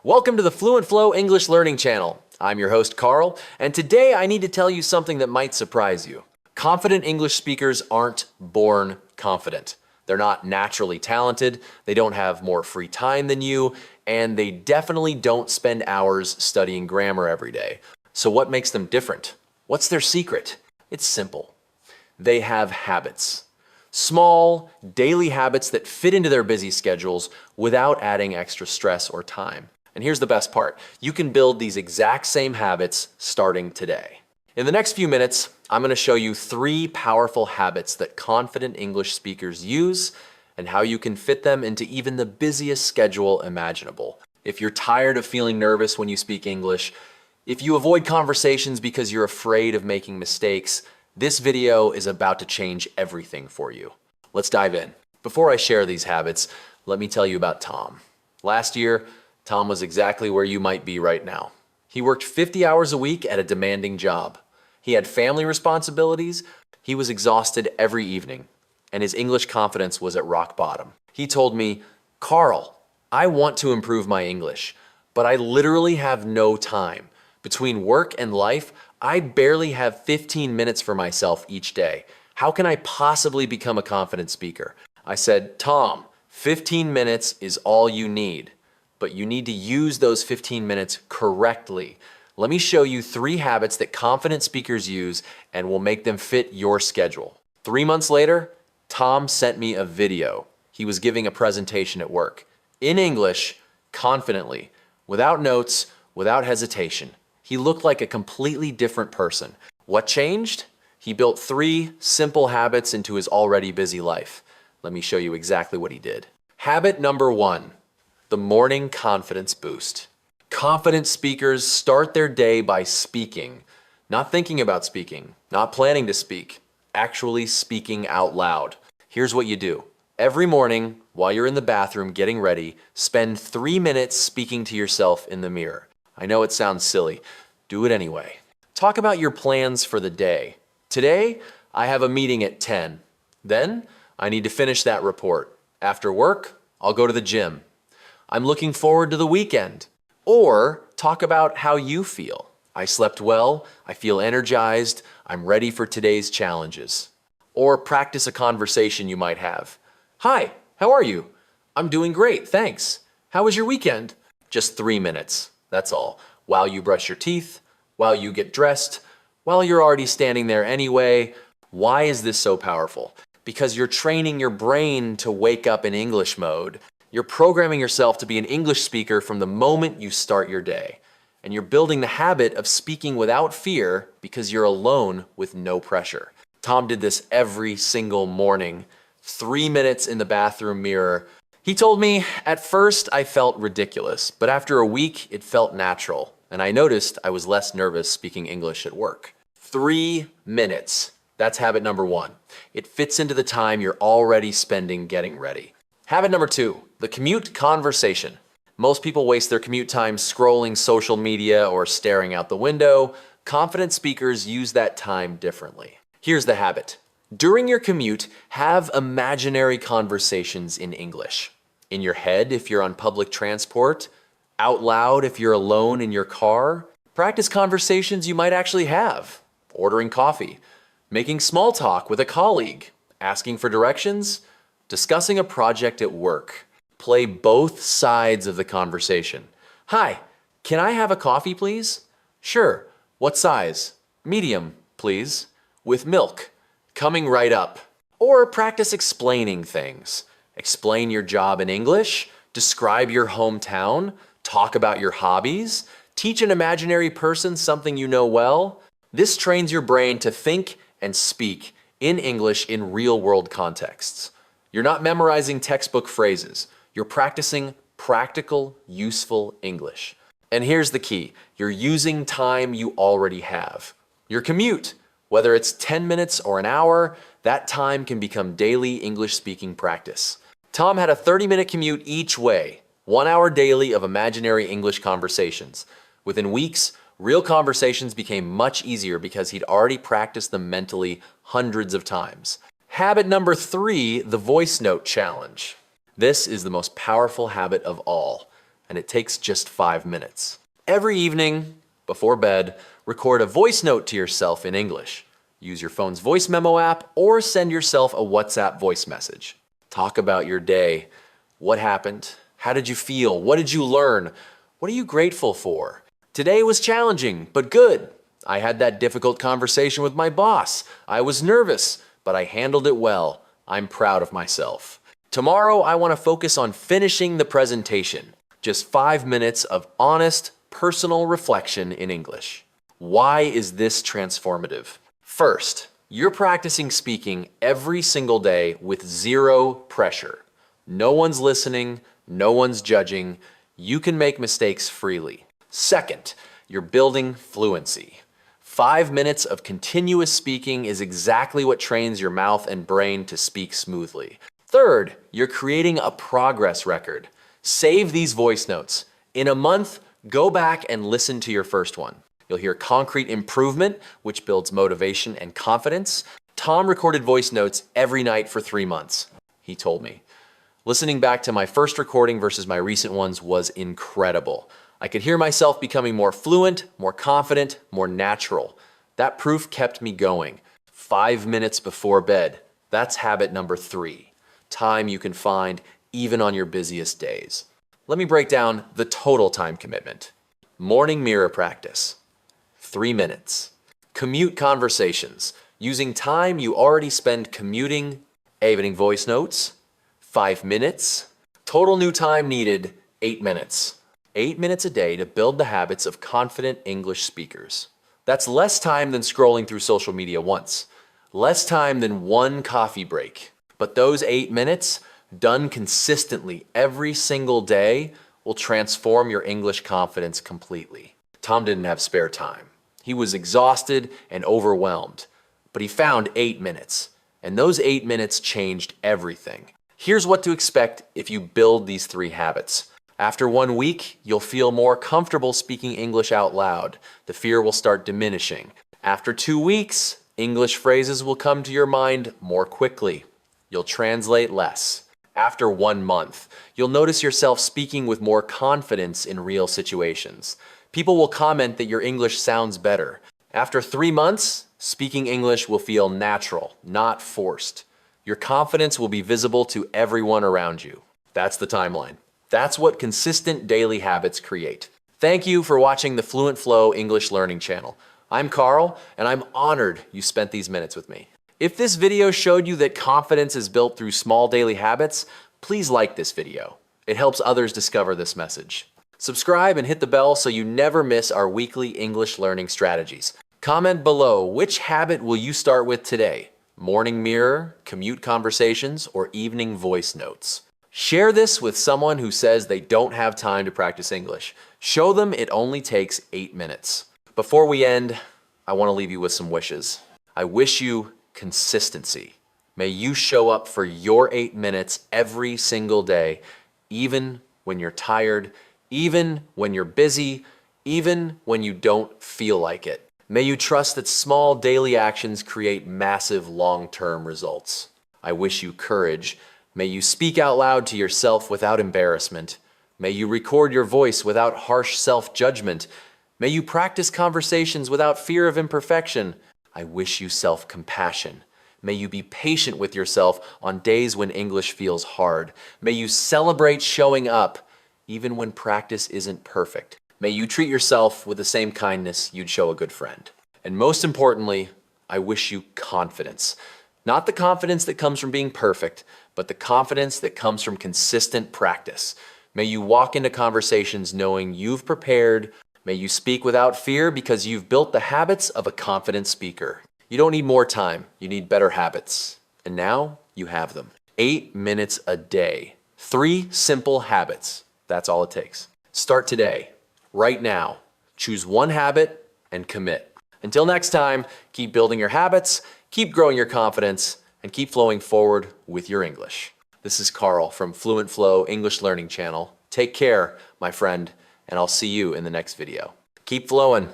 Welcome to the FluentFlow English Learning Channel. I'm your host, Carl, and today I need to tell you something that might surprise you. Confident English speakers aren't born confident. They're not naturally talented, they don't have more free time than you, and they definitely don't spend hours studying grammar every day. So what makes them different? What's their secret? It's simple. They have habits. Small, daily habits that fit into their busy schedules without adding extra stress or time. And here's the best part. You can build these exact same habits starting today. In the next few minutes, I'm going to show you 3 powerful habits that confident English speakers use and how you can fit them into even the busiest schedule imaginable. If you're tired of feeling nervous when you speak English, if you avoid conversations because you're afraid of making mistakes, this video is about to change everything for you. Let's dive in. Before I share these habits, let me tell you about Tom. Last year, Tom was exactly where you might be right now. He worked 50 hours a week at a demanding job. He had family responsibilities. He was exhausted every evening, and his English confidence was at rock bottom. He told me, "Carl, I want to improve my English, but I literally have no time. Between work and life, I barely have 15 minutes for myself each day. How can I possibly become a confident speaker?" I said, "Tom, 15 minutes is all you need. But you need to use those 15 minutes correctly. Let me show you 3 habits that confident speakers use and will make them fit your schedule." 3 months later, Tom sent me a video. He was giving a presentation at work. In English, confidently, without notes, without hesitation. He looked like a completely different person. What changed? He built 3 simple habits into his already busy life. Let me show you exactly what he did. Habit number 1. The morning confidence boost. Confident speakers start their day by speaking, not thinking about speaking, not planning to speak, actually speaking out loud. Here's what you do. Every morning, while you're in the bathroom getting ready, spend 3 minutes speaking to yourself in the mirror. I know it sounds silly. Do it anyway. Talk about your plans for the day. Today, I have a meeting at 10. Then, I need to finish that report. After work, I'll go to the gym. I'm looking forward to the weekend. Or talk about how you feel. I slept well, I feel energized, I'm ready for today's challenges. Or practice a conversation you might have. "Hi, how are you?" "I'm doing great, thanks." "How was your weekend?" Just 3 minutes, that's all. While you brush your teeth, while you get dressed, while you're already standing there anyway. Why is this so powerful? Because you're training your brain to wake up in English mode. You're programming yourself to be an English speaker from the moment you start your day. And you're building the habit of speaking without fear because you're alone with no pressure. Tom did this every single morning, 3 minutes in the bathroom mirror. He told me, "At first I felt ridiculous, but after a week it felt natural, and I noticed I was less nervous speaking English at work." 3 minutes. That's habit number 1. It fits into the time you're already spending getting ready. Habit number 2, the commute conversation. Most people waste their commute time scrolling social media or staring out the window. Confident speakers use that time differently. Here's the habit. During your commute, have imaginary conversations in English. In your head if you're on public transport, out loud if you're alone in your car. Practice conversations you might actually have. Ordering coffee, making small talk with a colleague, asking for directions, discussing a project at work. Play both sides of the conversation. "Hi, can I have a coffee, please?" "Sure. What size?" "Medium, please. With milk." Coming right up. Or practice explaining things. Explain your job in English, describe your hometown, talk about your hobbies, teach an imaginary person something you know well. This trains your brain to think and speak in English in real-world contexts. You're not memorizing textbook phrases. You're practicing practical, useful English. And here's the key. You're using time you already have. Your commute, whether it's 10 minutes or an hour, that time can become daily English speaking practice. Tom had a 30-minute commute each way, 1 hour daily of imaginary English conversations. Within weeks, real conversations became much easier because he'd already practiced them mentally hundreds of times. Habit number 3, the voice note challenge. This is the most powerful habit of all. and it takes just 5 minutes. Every evening, before bed, record a voice note to yourself in English. Use your phone's voice memo app or send yourself a WhatsApp voice message. Talk about your day. What happened? How did you feel? What did you learn? What are you grateful for? Today was challenging, but good. I had that difficult conversation with my boss. I was nervous, but I handled it well. I'm proud of myself. Tomorrow, I want to focus on finishing the presentation. Just 5 minutes of honest, personal reflection in English. Why is this transformative? First, you're practicing speaking every single day with zero pressure. No one's listening, no one's judging. You can make mistakes freely. Second, you're building fluency. 5 minutes of continuous speaking is exactly what trains your mouth and brain to speak smoothly. Third, you're creating a progress record. Save these voice notes. In a month, go back and listen to your first one. You'll hear concrete improvement, which builds motivation and confidence. Tom recorded voice notes every night for 3 months, he told me. Listening back to my first recording versus my recent ones was incredible. I could hear myself becoming more fluent, more confident, more natural. That proof kept me going. 5 minutes before bed. That's habit number 3. Time you can find even on your busiest days. Let me break down the total time commitment. Morning mirror practice, 3 minutes. Commute conversations, using time you already spend commuting, evening voice notes, 5 minutes. Total new time needed, 8 minutes. 8 minutes a day to build the habits of confident English speakers. That's less time than scrolling through social media once. Less time than one coffee break. But those 8 minutes, done consistently every single day, will transform your English confidence completely. Tom didn't have spare time. He was exhausted and overwhelmed, but he found 8 minutes, and those 8 minutes changed everything. Here's what to expect if you build these 3 habits. After 1 week, you'll feel more comfortable speaking English out loud. The fear will start diminishing. After 2 weeks, English phrases will come to your mind more quickly. You'll translate less. After 1 month, you'll notice yourself speaking with more confidence in real situations. People will comment that your English sounds better. After 3 months, speaking English will feel natural, not forced. Your confidence will be visible to everyone around you. That's the timeline. That's what consistent daily habits create. Thank you for watching the FluentFlow English Learning Channel. I'm Carl, and I'm honored you spent these minutes with me. If this video showed you that confidence is built through small daily habits, please like this video. It helps others discover this message. Subscribe and hit the bell so you never miss our weekly English learning strategies. Comment below, which habit will you start with today? Morning mirror, commute conversations, or evening voice notes? Share this with someone who says they don't have time to practice English. Show them it only takes 8 minutes. Before we end, I want to leave you with some wishes. I wish you consistency. May you show up for your 8 minutes every single day, even when you're tired, even when you're busy, even when you don't feel like it. May you trust that small daily actions create massive long-term results. I wish you courage. May you speak out loud to yourself without embarrassment. May you record your voice without harsh self-judgment. May you practice conversations without fear of imperfection. I wish you self-compassion. May you be patient with yourself on days when English feels hard. May you celebrate showing up, even when practice isn't perfect. May you treat yourself with the same kindness you'd show a good friend. And most importantly, I wish you confidence. Not the confidence that comes from being perfect, but the confidence that comes from consistent practice. May you walk into conversations knowing you've prepared. May you speak without fear because you've built the habits of a confident speaker. You don't need more time, you need better habits. And now you have them. 8 minutes a day. 3 simple habits. That's all it takes. Start today, right now. Choose one habit and commit. Until next time, keep building your habits, keep growing your confidence, and keep flowing forward with your English. This is Carl from FluentFlow English Learning Channel. Take care, my friend, and I'll see you in the next video. Keep flowing.